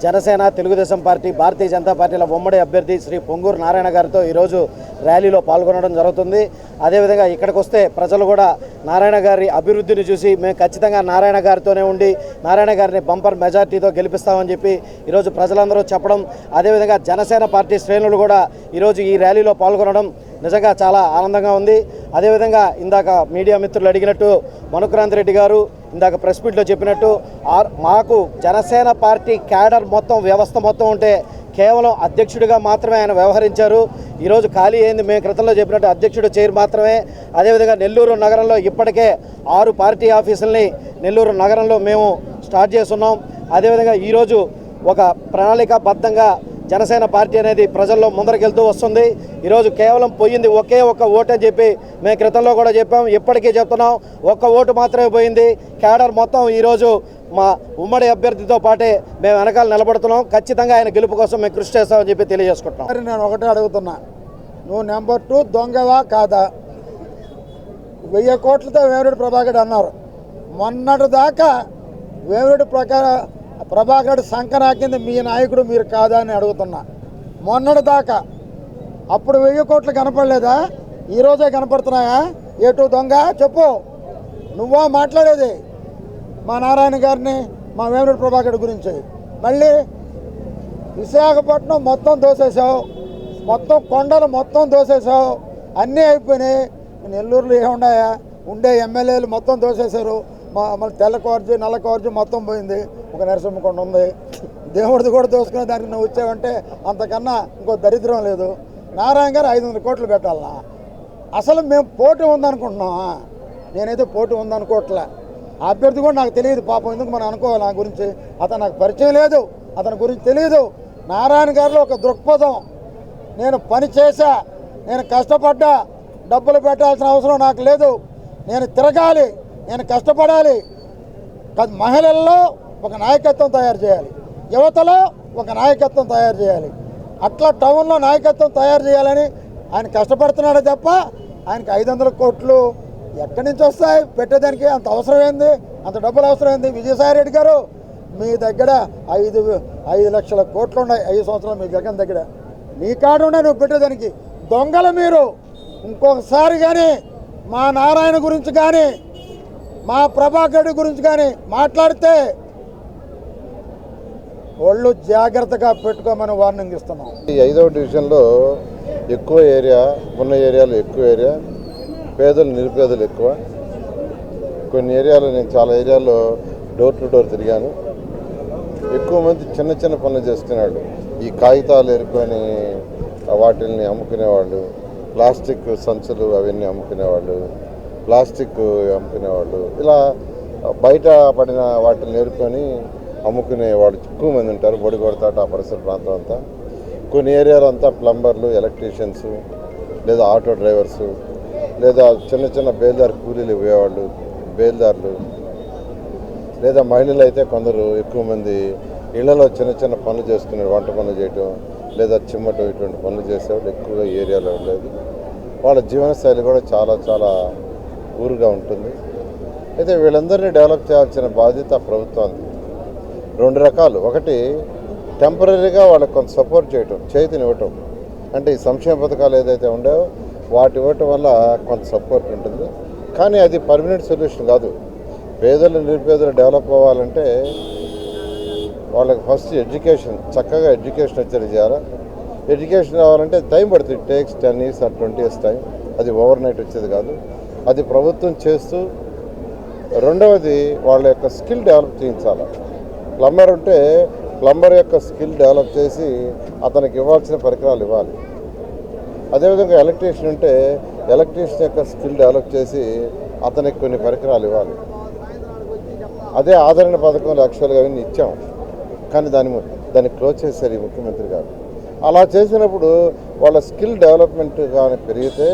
Janasena, Telugu Desam party, Bharatiya Janata పార్టీల ఉమ్మడి అభ్యర్థి శ్రీ పొంగూరు నారాయణ గారితో ఈరోజు ర్యాలీలో పాల్గొనడం జరుగుతుంది. అదేవిధంగా ఇక్కడికి వస్తే ప్రజలు కూడా నారాయణ గారి అభివృద్ధిని చూసి మేము ఖచ్చితంగా నారాయణ గారితోనే ఉండి నారాయణ గారిని బంపర్ మెజార్టీతో గెలిపిస్తామని చెప్పి ఈరోజు ప్రజలందరూ చెప్పడం, అదేవిధంగా జనసేన పార్టీ శ్రేణులు కూడా ఈరోజు ఈ ర్యాలీలో పాల్గొనడం నిజంగా చాలా ఆనందంగా ఉంది. అదేవిధంగా ఇందాక మీడియా మిత్రులు అడిగినట్టు మనుక్రాంత్ రెడ్డి గారు ఇందాక ప్రెస్ మీట్లో చెప్పినట్టు మాకు జనసేన పార్టీ క్యాడర్ మొత్తం వ్యవస్థ మొత్తం ఉంటే కేవలం అధ్యక్షుడిగా మాత్రమే ఆయన వ్యవహరించారు. ఈరోజు ఖాళీ అయింది మేము క్రితంలో చెప్పినట్టు అధ్యక్షుడు చైర్ మాత్రమే. అదేవిధంగా నెల్లూరు నగరంలో ఇప్పటికే 6 పార్టీ ఆఫీసుల్ని నెల్లూరు నగరంలో మేము స్టార్ట్ చేస్తున్నాం. అదేవిధంగా ఈరోజు ఒక ప్రణాళికాబద్ధంగా జనసేన పార్టీ అనేది ప్రజల్లో ముందరకెళ్తూ వస్తుంది. ఈరోజు కేవలం పోయింది ఒకే ఒక్క ఓటు అని చెప్పి మేము క్రితంలో కూడా చెప్పాం, ఇప్పటికీ చెప్తున్నాం. ఒక్క ఓటు మాత్రమే పోయింది. క్యాడర్ మొత్తం ఈరోజు మా ఉమ్మడి అభ్యర్థితో పాటే మేము వెనకాల నిలబడుతున్నాం. ఖచ్చితంగా ఆయన గెలుపు కోసం మేము కృషి చేస్తామని చెప్పి తెలియజేసుకుంటున్నాం. నేను ఒకటే అడుగుతున్నా, నువ్వు నెంబర్ 2 దొంగవా కాదా? 1000 కోట్లతో వేమిరెడ్డి ప్రభాకర్ అన్నారు. మొన్నటి దాకా వేమిరెడ్డి ప్రభాకర్ సంకనాకింది మీ నాయకుడు మీరు కాదా అని అడుగుతున్నా. మొన్నటి దాకా అప్పుడు 1000 కోట్లు కనపడలేదా? ఈరోజే కనపడుతున్నాయా? ఏటు దొంగ చెప్పు, నువ్వా మాట్లాడేది? మా నారాయణ గారిని, మా వేమిరెడ్డి ప్రభాకర్ గురించి మళ్ళీ విశాఖపట్నం మొత్తం దోసేసావు, మొత్తం కొండలు మొత్తం దోసేసావు, అన్నీ అయిపోయినాయి. నెల్లూరులో ఏమున్నాయా? ఉండే ఎమ్మెల్యేలు మొత్తం దోసేశారు. మళ్ళీ తెల్ల కోర్జీ, నల్ల కోర్జీ మొత్తం పోయింది. ఒక నరసింహకొండ ఉంది, దేవుడిది కూడా దోసుకునే దానికి నువ్వు వచ్చావంటే అంతకన్నా ఇంకో దరిద్రం లేదు. నారాయణ గారు 500 కోట్లు పెట్టాలనా? అసలు మేము పోటీ ఉందనుకుంటున్నామా? నేనైతే పోటీ ఉందనుకోవట్లే. ఆ అభ్యర్థి కూడా నాకు తెలియదు పాపం, ఎందుకు మనం అనుకోవాలి నా గురించి? అతను నాకు పరిచయం లేదు, అతని గురించి తెలియదు. నారాయణ గారిలో ఒక దృక్పథం, నేను పని చేశా, నేను కష్టపడ్డా, డబ్బులు పెట్టాల్సిన అవసరం నాకు లేదు, నేను తిరగాలి, నేను కష్టపడాలి. మహిళల్లో ఒక నాయకత్వం తయారు చేయాలి, యువతలో ఒక నాయకత్వం తయారు చేయాలి. అట్లా టౌన్లో నాయకత్వం తయారు చేయాలని ఆయన కష్టపడుతున్నాడే తప్ప ఆయనకి 500 కోట్లు ఎక్కడి నుంచి వస్తాయి పెట్టేదానికి? అంత అవసరం ఏంది? అంత డబ్బులు అవసరం ఏంది? విజయసాయి రెడ్డి గారు, మీ దగ్గర 5 లక్షల కోట్లు ఉన్నాయి 5 సంవత్సరాలు మీ జగన్ దగ్గర. నీ కాడ ఉన్నాయి నువ్వు పెట్టేదానికి. దొంగలు మీరు. ఇంకొకసారి కానీ మా నారాయణ గురించి కానీ మా ప్రభాకర్ గురించి కానీ మాట్లాడితే వాళ్ళు జాగ్రత్తగా పెట్టుకోమని వార్నింగ్ ఇస్తున్నాం. ఈ 5వ డివిజన్లో ఎక్కువ ఏరియా, ఉన్న ఏరియాలో ఎక్కువ ఏరియా, పేదలు నిరుపేదలు ఎక్కువ. కొన్ని ఏరియాలో నేను చాలా ఏరియాలో డోర్ టు డోర్ తిరిగాను. ఎక్కువ మంది చిన్న చిన్న పనులు చేసుకునేవాళ్ళు. ఈ కాగితాలు ఎరుకొని వాటిల్ని అమ్ముకునేవాళ్ళు, ప్లాస్టిక్ సంచులు అవన్నీ అమ్ముకునేవాళ్ళు, ప్లాస్టిక్ అమ్ముకునేవాళ్ళు, ఇలా బయట పడిన వాటిని ఎరుకొని అమ్ముకునే వాళ్ళు ఎక్కువ మంది ఉంటారు. బొడిగొడతాట ఆ పరిసర ప్రాంతం అంతా. కొన్ని ఏరియాలో అంతా ప్లంబర్లు, ఎలక్ట్రీషియన్స్, లేదా ఆటో డ్రైవర్సు, లేదా చిన్న చిన్న బేల్దారు కూలీలు ఇవ్వేవాళ్ళు, బేల్దారులు, లేదా మహిళలు అయితే కొందరు ఎక్కువ మంది ఇళ్లలో చిన్న చిన్న పనులు చేసుకునే, వంట పనులు చేయటం, లేదా చిమ్మటం, ఇటువంటి పనులు చేసేవాళ్ళు ఎక్కువగా ఏరియాలో ఉండేది. వాళ్ళ జీవనశైలి కూడా చాలా చాలా ఊరుగా ఉంటుంది. అయితే వీళ్ళందరినీ డెవలప్ చేయాల్సిన బాధ్యత ప్రభుత్వానికి. 2 రకాలు. ఒకటి, టెంపరీగా వాళ్ళకి కొంత సపోర్ట్ చేయటం, చేతినివ్వటం. అంటే ఈ సంక్షేమ పథకాలు ఏదైతే ఉండేవో వాటి ఇవ్వటం వల్ల కొంత సపోర్ట్ ఉంటుంది. కానీ అది పర్మనెంట్ సొల్యూషన్ కాదు. పేదలు నిరుపేదలు డెవలప్ అవ్వాలంటే వాళ్ళకి ఫస్ట్ ఎడ్యుకేషన్, చక్కగా ఎడ్యుకేషన్ వచ్చేది చేయాలి. ఎడ్యుకేషన్ రావాలంటే టైం పడుతుంది. It takes 10 years or 20 years time. అది ఓవర్ నైట్ వచ్చేది కాదు. అది ప్రభుత్వం చేస్తూ, రెండవది వాళ్ళ యొక్క స్కిల్ డెవలప్ చేయించాలి. ప్లంబర్ ఉంటే ప్లంబర్ యొక్క స్కిల్ డెవలప్ చేసి అతనికి ఇవ్వాల్సిన పరికరాలు ఇవ్వాలి. అదేవిధంగా ఎలక్ట్రీషియన్ ఉంటే ఎలక్ట్రీషియన్ యొక్క స్కిల్ డెవలప్ చేసి అతనికి కొన్ని పరికరాలు ఇవ్వాలి. అదే ఆదరణ పథకంలో యాక్చువల్గా అవన్నీ ఇచ్చాం, కానీ దాన్ని క్లోజ్ చేశారు ఈ ముఖ్యమంత్రి గారు. అలా చేసినప్పుడు వాళ్ళ స్కిల్ డెవలప్మెంట్ కానీ పెరిగితే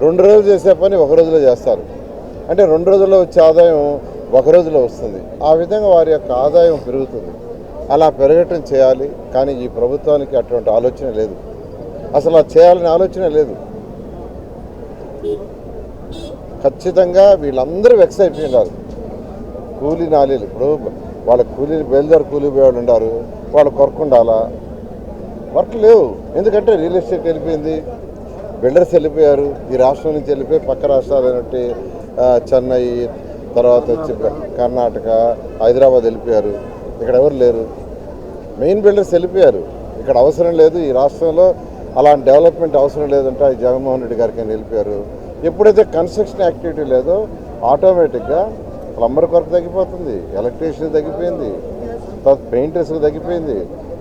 2 రోజులు చేసే పని 1 రోజులో చేస్తారు. అంటే 2 రోజుల్లో వచ్చే ఆదాయం 1 రోజులో వస్తుంది. ఆ విధంగా వారి యొక్క ఆదాయం పెరుగుతుంది. అలా పెరగటం చేయాలి. కానీ ఈ ప్రభుత్వానికి అటువంటి ఆలోచన లేదు. అసలు అది చేయాలనే ఆలోచన లేదు. ఖచ్చితంగా వీళ్ళందరూ వెక్స్ అయిపోయినారు. కూలీ నాలీలు. ఇప్పుడు వాళ్ళ బయలుదేరి కూలీ పోయేవాళ్ళు ఉన్నారు, వాళ్ళు వర్క్ ఉండాలా, వర్క్ లేవు. ఎందుకంటే రియల్ ఎస్టేట్ వెళ్ళిపోయింది, బిల్డర్స్ వెళ్ళిపోయారు, ఈ రాష్ట్రం నుంచి వెళ్ళిపోయి పక్క రాష్ట్రాలు అయినట్టు చెన్నై, తర్వాత వచ్చి కర్ణాటక, హైదరాబాద్ వెళ్ళిపోయారు. ఇక్కడ ఎవరు లేరు, మెయిన్ బిల్డర్స్ వెళ్ళిపోయారు. ఇక్కడ అవసరం లేదు, ఈ రాష్ట్రంలో అలాంటి డెవలప్మెంట్ అవసరం లేదంటే అది జగన్మోహన్ రెడ్డి గారికి వెళ్ళిపోయారు. ఎప్పుడైతే కన్స్ట్రక్షన్ యాక్టివిటీ లేదో ఆటోమేటిక్గా ప్లంబర్ వర్క్ తగ్గిపోతుంది, ఎలక్ట్రీషియన్ తగ్గిపోయింది, తర్వాత పెయింటర్స్కి తగ్గిపోయింది,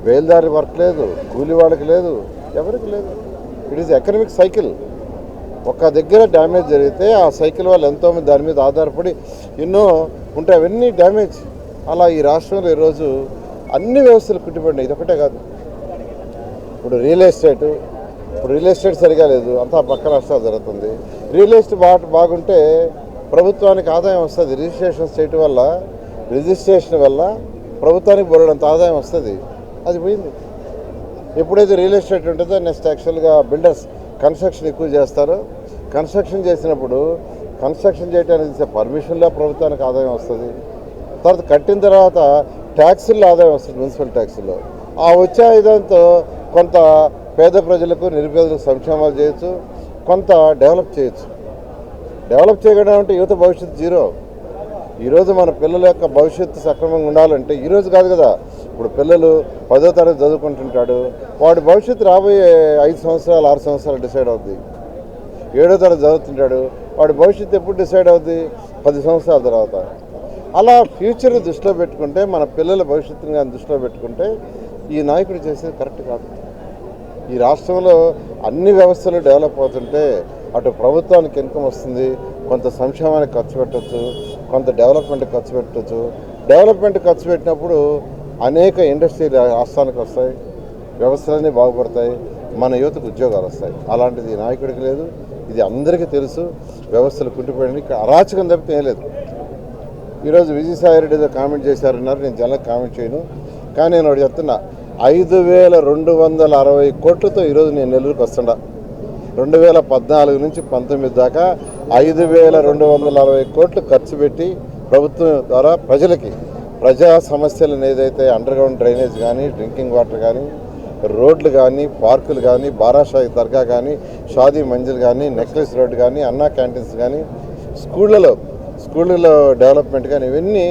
వేల్దారి వర్క్ లేదు, కూలీ వాళ్ళకి లేదు, ఎవరికి లేదు. It is economic cycle. ఒక్క దగ్గర డ్యామేజ్ జరిగితే ఆ సైకిల్ వల్ల ఎంతోమంది దాని మీద ఆధారపడి ఎన్నో ఉంటాయి, అవన్నీ డ్యామేజ్. అలా ఈ రాష్ట్రంలో ఈరోజు అన్ని వ్యవస్థలు కుట్టిపడినాయి. ఇదొకటే కాదు. ఇప్పుడు రియల్ ఎస్టేట్ సరిగా లేదు, అంతా పక్క రాష్ట్రాలు జరుగుతుంది. రియల్ ఎస్టేట్ బాగుంటే ప్రభుత్వానికి ఆదాయం వస్తుంది. రిజిస్ట్రేషన్ వల్ల ప్రభుత్వానికి బోలెడంత ఆదాయం వస్తుంది. అది పోయింది. ఎప్పుడైతే రియల్ ఎస్టేట్ ఉంటుందో నెక్స్ట్ యాక్చువల్గా బిల్డర్స్ కన్స్ట్రక్షన్ ఎక్కువ చేస్తారు. కన్స్ట్రక్షన్ చేసినప్పుడు కన్స్ట్రక్షన్ చేయడానికి పర్మిషన్లో ప్రభుత్వానికి ఆదాయం వస్తుంది. తర్వాత కట్టిన తర్వాత ట్యాక్సుల్లో ఆదాయం వస్తుంది, మున్సిపల్ ట్యాక్సుల్లో. ఆ వచ్చే ఆదాయంతో కొంత పేద ప్రజలకు, నిరుపేదలకు సంక్షేమాలు చేయొచ్చు, కొంత డెవలప్ చేయొచ్చు. డెవలప్ చేయడం అంటే యువత భవిష్యత్తు జీరో. ఈరోజు మన పిల్లల యొక్క భవిష్యత్తు సక్రమంగా ఉండాలంటే ఈరోజు కాదు కదా, ఇప్పుడు పిల్లలు 10వ తరగతి చదువుకుంటుంటాడు, వాడి భవిష్యత్తు రాబోయే 5 సంవత్సరాలు 6 సంవత్సరాలు డిసైడ్ అవుద్ది. 7వ తరగతి చదువుతుంటాడు, వాడి భవిష్యత్తు ఎప్పుడు డిసైడ్ అవుద్ది? 10 సంవత్సరాల తర్వాత. అలా ఫ్యూచర్ని దృష్టిలో పెట్టుకుంటే, మన పిల్లల భవిష్యత్తుని కానీ దృష్టిలో పెట్టుకుంటే ఈ నాయకుడు చేసేది కరెక్ట్ కాదు. ఈ రాష్ట్రంలో అన్ని వ్యవస్థలు డెవలప్ అవుతుంటే అటు ప్రభుత్వానికి ఇన్కమ్ వస్తుంది, కొంత సంక్షేమానికి ఖర్చు పెట్టచ్చు, కొంత డెవలప్మెంట్కి ఖర్చు పెట్టచ్చు. డెవలప్మెంట్ ఖర్చు పెట్టినప్పుడు అనేక ఇండస్ట్రీలు రాష్ట్రానికి వస్తాయి, వ్యవస్థలన్నీ బాగుపడతాయి, మన యువతకు ఉద్యోగాలు వస్తాయి. అలాంటిది ఈ నాయకుడికి లేదు. ఇది అందరికీ తెలుసు. వ్యవస్థలు కుంటిపోయింది, ఇక్కడ అరాచకం తప్పితే ఏం లేదు. ఈరోజు విజయసాయి రెడ్డి ఏదో కామెంట్ చేశారన్నారు, నేను జనం కామెంట్ చేయను. కానీ నేను ఒకటి చెప్తున్నా, 5,260 కోట్లతో ఈరోజు నేను నెల్లూరుకి వస్తున్నా. 2014 నుంచి 19 దాకా 5,260 కోట్లు ఖర్చు పెట్టి ప్రభుత్వం ద్వారా ప్రజా సమస్యలను ఏదైతే అండర్గ్రౌండ్ డ్రైనేజ్ కానీ, డ్రింకింగ్ వాటర్ కానీ, రోడ్లు కానీ, పార్కులు కానీ, బారాషాయి దర్గా కానీ, షాదీ మంజిల్ కానీ, నెక్లెస్ రోడ్ కానీ, అన్నా క్యాంటీన్స్ కానీ, స్కూళ్ళలో డెవలప్మెంట్ కానీ, ఇవన్నీ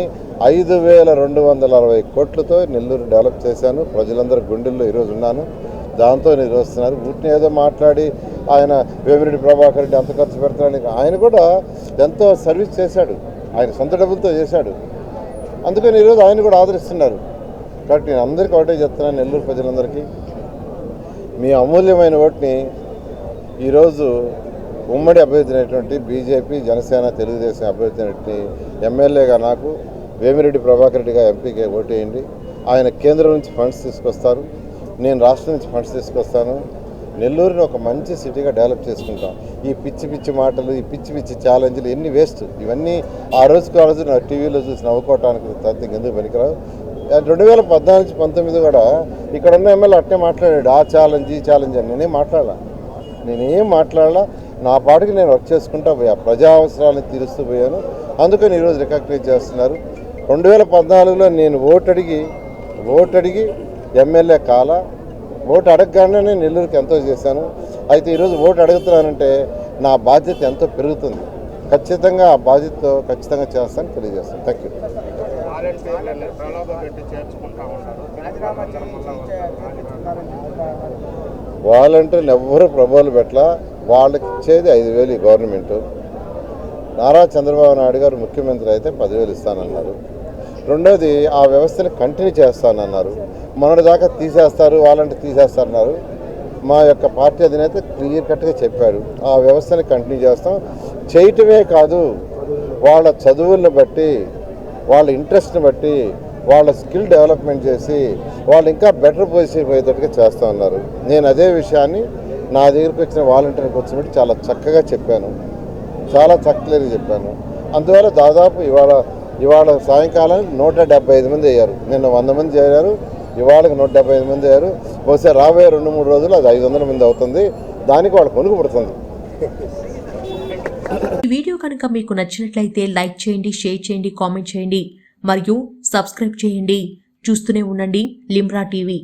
5,260 కోట్లతో నెల్లూరు డెవలప్ చేశాను. ప్రజలందరూ గుండెల్లో ఈరోజు ఉన్నాను. దాంతో నిర్వహిస్తున్నారు. వీటిని ఏదో మాట్లాడి ఆయన వేమిరెడ్డి ప్రభాకర్ రెడ్డి అంత ఖర్చు పెడతాడని, ఆయన కూడా ఎంతో సర్వీస్ చేశాడు, ఆయన సొంత డబ్బులతో చేశాడు. అందుకని ఈరోజు ఆయన కూడా ఆదరిస్తున్నారు. కాబట్టి నేను అందరికీ ఒకటే చెప్తున్నాను, నెల్లూరు ప్రజలందరికీ, మీ అమూల్యమైన ఓటుని ఈరోజు ఉమ్మడి అభ్యర్థి అయినటువంటి బీజేపీ, జనసేన, తెలుగుదేశం అభ్యర్థి అయినటువంటి ఎమ్మెల్యేగా నాకు వేమిరెడ్డి ప్రభాకర్ రెడ్డిగా ఎంపీగా ఓటేయండి. ఆయన కేంద్రం నుంచి ఫండ్స్ తీసుకొస్తారు, నేను రాష్ట్రం నుంచి ఫండ్స్ తీసుకొస్తాను. నెల్లూరుని ఒక మంచి సిటీగా డెవలప్ చేసుకుంటాం. ఈ పిచ్చి మాటలు, ఈ పిచ్చి ఛాలెంజ్లు ఎన్ని వేస్ట్. ఇవన్నీ ఆ రోజు నా టీవీలో చూసి నవ్వుకోవటానికి తప్ప ఎందుకు పనికిరావు. 2014 నుంచి 19 కూడా ఇక్కడ ఉన్న ఎమ్మెల్యే అట్టే మాట్లాడాడు, ఆ ఛాలెంజ్ ఈ ఛాలెంజ్ అని. నేనేం మాట్లాడాలా, నా పాటికి నేను వర్క్ చేసుకుంటా పోయా, ప్రజా అవసరాలను తీరుస్తూ పోయాను. అందుకని ఈరోజు రికగ్నైజ్ చేస్తున్నారు. 2014లో నేను ఓటు అడిగి ఎమ్మెల్యే ఓటు అడగగానే నేను నెల్లూరుకి ఎంతో చేశాను. అయితే ఈరోజు ఓటు అడుగుతున్నానంటే నా బాధ్యత ఎంతో పెరుగుతుంది. ఖచ్చితంగా ఆ బాధ్యతతో ఖచ్చితంగా చేస్తాను తెలియజేస్తాను. Thank you. వాలంటీర్లు ఎవ్వరూ ప్రభావాలు పెట్టలా, వాళ్ళకి ఇచ్చేది 5,000 గవర్నమెంటు. నారా చంద్రబాబు నాయుడు గారు ముఖ్యమంత్రి అయితే 10,000 ఇస్తానన్నారు. రెండోది, ఆ వ్యవస్థని కంటిన్యూ చేస్తానన్నారు. మొన్నటిదాకా తీసేస్తారు, వాలంటీర్ తీసేస్తారన్నారు. మా యొక్క పార్టీ అధినేత క్లియర్ కట్గా చెప్పాడు, ఆ వ్యవస్థని కంటిన్యూ చేస్తాం. చేయటమే కాదు, వాళ్ళ చదువులను బట్టి, వాళ్ళ ఇంట్రెస్ట్ని బట్టి, వాళ్ళ స్కిల్ డెవలప్మెంట్ చేసి వాళ్ళు ఇంకా బెటర్ పొజిషన్ పోయేటట్టుగా చేస్తూ ఉన్నారు. నేను అదే విషయాన్ని నా దగ్గరికి వచ్చిన వాలంటీర్కి వచ్చినట్టు చాలా చక్కగా చెప్పాను, చాలా చక్కగా చెప్పాను. అందువల్ల దాదాపు ఇవాళ సాయంకాలానికి 175 మంది అయ్యారు. నిన్న 100 మంది చేరారు, ఇవాళకి 175 మంది అయ్యారు. బహుశా రాబోయే 2-3 రోజులు అది 500 మంది అవుతుంది. దానికి వాళ్ళు కొనుక్కు పడుతుంది. ఈ వీడియో కనుక మీకు నచ్చినట్లయితే లైక్ చేయండి, షేర్ చేయండి, కామెంట్ చేయండి మరియు సబ్స్క్రైబ్ చేయండి. చూస్తూనే ఉండండి లిమ్రా టీవీ.